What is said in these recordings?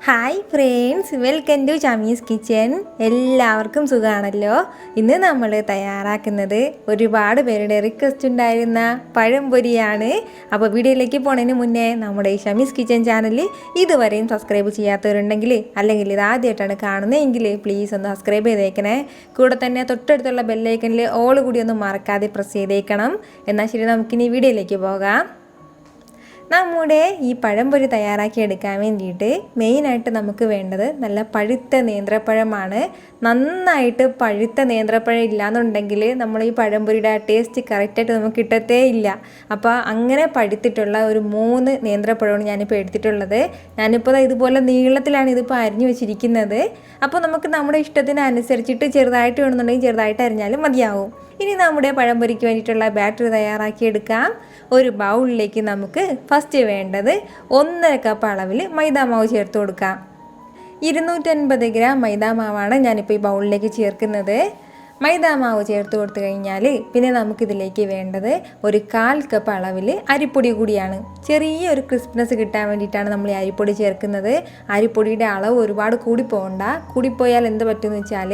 Hi friends, welcome to Shami's kitchen. എല്ലാവർക്കും സുഖമാണല്ലോ. ഇന്ന് നമ്മൾ തയ്യാറാക്കുന്നത് ഒരുപാട് പേരുടെ റിക്വസ്റ്റ് ഉണ്ടായിരുന്ന പഴംപൊരിയാണ്. അപ്പോൾ വീഡിയോയിലേക്ക് പോണതിന് മുന്നേ നമ്മുടെ ഈ ഷമീസ് കിച്ചൻ ചാനൽ ഇതുവരെയും സബ്സ്ക്രൈബ് ചെയ്യാത്തവരുണ്ടെങ്കിൽ, അല്ലെങ്കിൽ ഇത് ആദ്യമായിട്ടാണ് കാണുന്നതെങ്കിൽ പ്ലീസ് ഒന്ന് സബ്സ്ക്രൈബ് ചെയ്തേക്കണേ. കൂടെ തന്നെ തൊട്ടടുത്തുള്ള ബെല്ലൈക്കനിൽ ഓൾ കൂടി ഒന്ന് മറക്കാതെ പ്രസ് ചെയ്തേക്കണം. എന്നാൽ ശരി, നമുക്കിനി വീഡിയോയിലേക്ക് പോകാം. നമ്മുടെ ഈ പഴംപൊരി തയ്യാറാക്കി എടുക്കാൻ വേണ്ടിയിട്ട് മെയിനായിട്ട് നമുക്ക് വേണ്ടത് നല്ല പഴുത്ത നേന്ത്രപ്പഴമാണ്. നന്നായിട്ട് പഴുത്ത നേന്ത്രപ്പഴം ഇല്ലയെന്നുണ്ടെങ്കിൽ നമ്മൾ ഈ പഴംപൊരിയുടെ ടേസ്റ്റ് കറക്റ്റായിട്ട് നമുക്ക് കിട്ടത്തേ ഇല്ല. അപ്പോൾ അങ്ങനെ പഴുത്തിട്ടുള്ള ഒരു 3 നേന്ത്രപ്പഴമാണ് ഞാനിപ്പോൾ എടുത്തിട്ടുള്ളത്. ഞാനിപ്പോൾ ഇതുപോലെ നീളത്തിലാണ് ഇതിപ്പോൾ അരിഞ്ഞു വെച്ചിരിക്കുന്നത്. അപ്പോൾ നമുക്ക് നമ്മുടെ ഇഷ്ടത്തിനനുസരിച്ചിട്ട് ചെറുതായിട്ട് വേണമെന്നുണ്ടെങ്കിൽ ചെറുതായിട്ട് അരിഞ്ഞാലും മതിയാവും. ഇനി നമ്മുടെ പഴംപൊരിക്ക് വേണ്ടിയിട്ടുള്ള ബാറ്ററി തയ്യാറാക്കിയെടുക്കാം. ഒരു ബൗളിലേക്ക് നമുക്ക് ഫസ്റ്റ് വേണ്ടത് 1.5 കപ്പ് അളവിൽ മൈദാമാവ് ചേർത്ത് കൊടുക്കാം. 250 ഗ്രാം മൈദാമാവാണ് ഞാനിപ്പോൾ ഈ ബൗളിലേക്ക് ചേർക്കുന്നത്. മൈദാമാവ് ചേർത്ത് കൊടുത്തു കഴിഞ്ഞാൽ പിന്നെ നമുക്കിതിലേക്ക് വേണ്ടത് ഒരു 1/4 കപ്പ് അളവിൽ അരിപ്പൊടി കൂടിയാണ്. ചെറിയൊരു ക്രിസ്പിനെസ് കിട്ടാൻ വേണ്ടിയിട്ടാണ് നമ്മൾ ഈ അരിപ്പൊടി ചേർക്കുന്നത്. അരിപ്പൊടിയുടെ അളവ് ഒരുപാട് കൂടിപ്പോകണ്ട. കൂടിപ്പോയാൽ എന്ത് പറ്റുമെന്ന് വെച്ചാൽ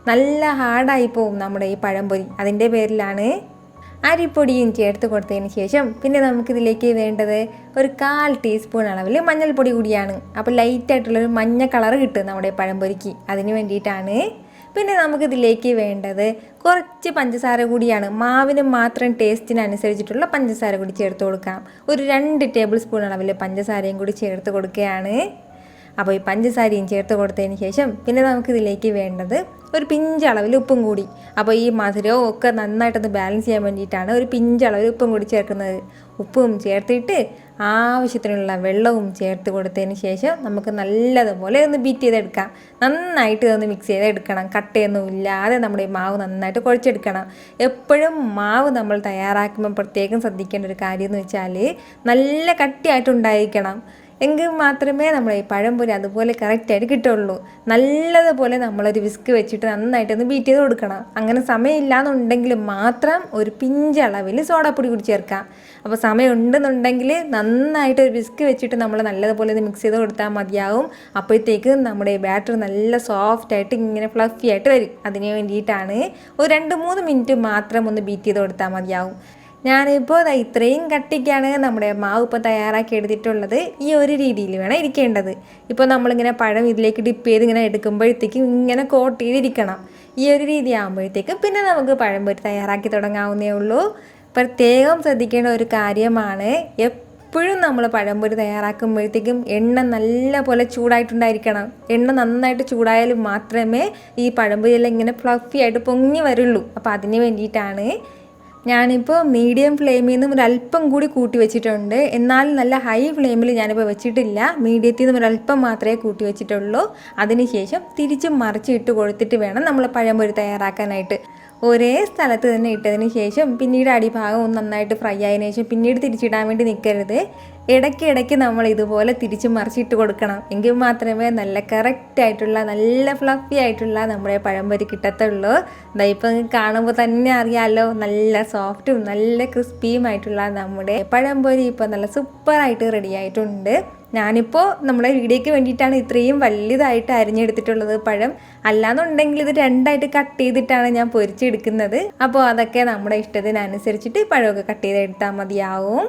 നല്ല ഹാർഡായി പോവും നമ്മുടെ ഈ പഴംപൊരി. അതിൻ്റെ പേരിലാണ് അരിപ്പൊടിയും ചേർത്ത് കൊടുത്തതിന് ശേഷം പിന്നെ നമുക്കിതിലേക്ക് വേണ്ടത് ഒരു 1/4 ടീസ്പൂൺ അളവിൽ മഞ്ഞൾപ്പൊടി കൂടിയാണ്. അപ്പോൾ ലൈറ്റായിട്ടുള്ളൊരു മഞ്ഞ കളർ കിട്ടും നമ്മുടെ പഴംപൊരിക്ക്, അതിന് വേണ്ടിയിട്ടാണ്. പിന്നെ നമുക്കിതിലേക്ക് വേണ്ടത് കുറച്ച് പഞ്ചസാര കൂടിയാണ്. മാവിന് മാത്രം ടേസ്റ്റിനനുസരിച്ചിട്ടുള്ള പഞ്ചസാര കൂടി ചേർത്ത് കൊടുക്കാം. ഒരു 2 ടേബിൾ സ്പൂൺ അളവിൽ പഞ്ചസാരയും കൂടി ചേർത്ത് കൊടുക്കുകയാണ്. അപ്പോൾ ഈ പഞ്ചസാരയും ചേർത്ത് കൊടുത്തതിന് ശേഷം പിന്നെ നമുക്കിതിലേക്ക് വേണ്ടത് ഒരു പിഞ്ചളവിൽ ഉപ്പും കൂടി. അപ്പോൾ ഈ മധുരവും ഒക്കെ നന്നായിട്ടൊന്ന് ബാലൻസ് ചെയ്യാൻ വേണ്ടിയിട്ടാണ് ഒരു പിഞ്ചളവിൽ ഉപ്പും കൂടി ചേർക്കുന്നത്. ഉപ്പും ചേർത്തിട്ട് ആവശ്യത്തിനുള്ള വെള്ളവും ചേർത്ത് കൊടുത്തതിന് ശേഷം നമുക്ക് നല്ലതുപോലെ ഒന്ന് ബീറ്റ് ചെയ്തെടുക്കാം. നന്നായിട്ട് ഇതൊന്ന് മിക്സ് ചെയ്തെടുക്കണം. കട്ടയൊന്നും ഇല്ലാതെ നമ്മുടെ ഈ മാവ് നന്നായിട്ട് കുഴച്ചെടുക്കണം. എപ്പോഴും മാവ് നമ്മൾ തയ്യാറാക്കുമ്പോൾ പ്രത്യേകം ശ്രദ്ധിക്കേണ്ട ഒരു കാര്യം എന്ന് വെച്ചാൽ നല്ല കട്ടിയായിട്ടുണ്ടായിരിക്കണം. എങ്കിൽ മാത്രമേ നമ്മുടെ ഈ പഴംപൊരി അതുപോലെ കറക്റ്റായിട്ട് കിട്ടുള്ളൂ. നല്ലതുപോലെ നമ്മളൊരു വിസ്ക് വെച്ചിട്ട് നന്നായിട്ടൊന്ന് ബീറ്റ് ചെയ്ത് കൊടുക്കണം. അങ്ങനെ സമയമില്ലാന്നുണ്ടെങ്കിൽ മാത്രം ഒരു പിഞ്ചളവിൽ സോഡാപ്പൊടി കൂടി ചേർക്കാം. അപ്പോൾ സമയം ഉണ്ടെന്നുണ്ടെങ്കിൽ നന്നായിട്ട് ഒരു വിസ്ക് വെച്ചിട്ട് നമ്മൾ നല്ലതുപോലെ ഒന്ന് മിക്സ് ചെയ്ത് കൊടുത്താൽ മതിയാവും. അപ്പോഴത്തേക്ക് നമ്മുടെ ബാറ്റർ നല്ല സോഫ്റ്റായിട്ട് ഇങ്ങനെ ഫ്ലഫി ആയിട്ട് വരും. അതിന് വേണ്ടിയിട്ടാണ് ഒരു 2-3 മിനിറ്റ് മാത്രം ഒന്ന് ബീറ്റ് ചെയ്ത് കൊടുത്താൽ മതിയാവും. ഞാനിപ്പോൾ ഇത്രയും കട്ടിക്കാണ് നമ്മുടെ മാവ് ഇപ്പോൾ തയ്യാറാക്കി എടുത്തിട്ടുള്ളത്. ഈ ഒരു രീതിയിൽ വേണം ഇരിക്കേണ്ടത്. ഇപ്പോൾ നമ്മളിങ്ങനെ പഴം ഇതിലേക്ക് ഡിപ്പ് ചെയ്ത് ഇങ്ങനെ എടുക്കുമ്പോഴത്തേക്കും ഇങ്ങനെ കോട്ട് ചെയ്തിരിക്കണം. ഈ ഒരു രീതി ആകുമ്പോഴത്തേക്കും പിന്നെ നമുക്ക് പഴംപൊരി തയ്യാറാക്കി തുടങ്ങാവുന്നേ ഉള്ളൂ. പ്രത്യേകം ശ്രദ്ധിക്കേണ്ട ഒരു കാര്യമാണ്, എപ്പോഴും നമ്മൾ പഴംപൊരി തയ്യാറാക്കുമ്പോഴത്തേക്കും എണ്ണ നല്ല പോലെ ചൂടായിട്ടുണ്ടായിരിക്കണം. എണ്ണ നന്നായിട്ട് ചൂടായാലും മാത്രമേ ഈ പഴംപൊരിയെല്ലാം ഇങ്ങനെ ഫ്ലഫി ആയിട്ട് പൊങ്ങി വരുള്ളൂ. അപ്പോൾ അതിന് വേണ്ടിയിട്ടാണ് ഞാനിപ്പോൾ മീഡിയം ഫ്ലെയിമിൽ നിന്നും ഒരല്പം കൂടി കൂട്ടി വെച്ചിട്ടുണ്ട്. എന്നാൽ നല്ല ഹൈ ഫ്ലെയിമിൽ ഞാനിപ്പോൾ വെച്ചിട്ടില്ല. മീഡിയത്തിൽ നിന്നും ഒരല്പം മാത്രമേ കൂട്ടി വെച്ചിട്ടുള്ളൂ. അതിനുശേഷം തിരിച്ചും മറിച്ച് ഇട്ട് കൊടുത്തിട്ട് വേണം നമ്മൾ പഴംപൊരി തയ്യാറാക്കാനായിട്ട്. ഒരേ സ്ഥലത്ത് തന്നെ ഇട്ടതിന് ശേഷം പിന്നീട് അടിഭാഗം ഒന്ന് നന്നായിട്ട് ഫ്രൈ ആയതിനു ശേഷം പിന്നീട് തിരിച്ചിടാൻ വേണ്ടി നിൽക്കരുത്. ഇടയ്ക്ക് നമ്മൾ ഇതുപോലെ തിരിച്ച് മറിച്ചിട്ട് കൊടുക്കണം. എങ്കിൽ മാത്രമേ നല്ല കറക്റ്റായിട്ടുള്ള നല്ല ഫ്ലഫി ആയിട്ടുള്ള നമ്മുടെ പഴംപൊരി കിട്ടത്തുള്ളൂ. ഇപ്പം കാണുമ്പോൾ തന്നെ അറിയാമല്ലോ, നല്ല സോഫ്റ്റും നല്ല ക്രിസ്പിയുമായിട്ടുള്ള നമ്മുടെ പഴംപൊരി ഇപ്പോൾ നല്ല സൂപ്പറായിട്ട് റെഡി ആയിട്ടുണ്ട്. ഞാനിപ്പോൾ നമ്മുടെ വീഡിയോയ്ക്ക് വേണ്ടിയിട്ടാണ് ഇത്രയും വലുതായിട്ട് അരിഞ്ഞെടുത്തിട്ടുള്ളത് പഴം. അല്ലാന്നുണ്ടെങ്കിൽ ഇത് 2ആയിട്ട് കട്ട് ചെയ്തിട്ടാണ് ഞാൻ പൊരിച്ചെടുക്കുന്നത്. അപ്പോൾ അതൊക്കെ നമ്മുടെ ഇഷ്ടത്തിനനുസരിച്ചിട്ട് പഴമൊക്കെ കട്ട് ചെയ്തെടുത്താൽ മതിയാവും.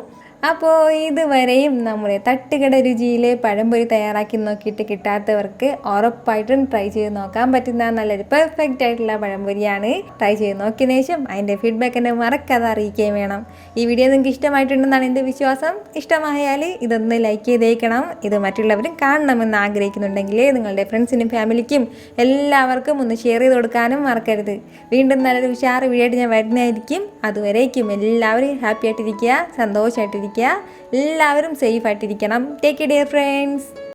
അപ്പോൾ ഇതുവരെയും നമ്മുടെ തട്ടുകട രുചിയിലെ പഴംപൊരി തയ്യാറാക്കി നോക്കിയിട്ട് കിട്ടാത്തവർക്ക് ഉറപ്പായിട്ടും ട്രൈ ചെയ്ത് നോക്കാൻ പറ്റുന്ന നല്ലൊരു പെർഫെക്റ്റ് ആയിട്ടുള്ള പഴംപൊരിയാണ്. ട്രൈ ചെയ്ത് നോക്കിയതിന് ശേഷം അതിൻ്റെ ഫീഡ്ബാക്ക് എന്നെ മറക്കാതെ അറിയിക്കുകയും വേണം. ഈ വീഡിയോ നിങ്ങൾക്ക് ഇഷ്ടമായിട്ടുണ്ടെന്നാണ് എൻ്റെ വിശ്വാസം. ഇഷ്ടമായാൽ ഇതൊന്ന് ലൈക്ക് ചെയ്തേക്കണം. ഇത് മറ്റുള്ളവരും കാണണമെന്ന് ആഗ്രഹിക്കുന്നുണ്ടെങ്കിൽ നിങ്ങളുടെ ഫ്രണ്ട്സിനും ഫാമിലിക്കും എല്ലാവർക്കും ഒന്ന് ഷെയർ ചെയ്ത് കൊടുക്കാനും മറക്കരുത്. വീണ്ടും നല്ലൊരു ഉഷാറ് വീഡിയോ ആയിട്ട് ഞാൻ വരുന്നതായിരിക്കും. അതുവരേക്കും എല്ലാവരും ഹാപ്പി ആയിട്ടിരിക്കുക, സന്തോഷമായിട്ടിരിക്കുക, എല്ലാവരും സേഫ് ആയിട്ടിരിക്കണം. Take care friends.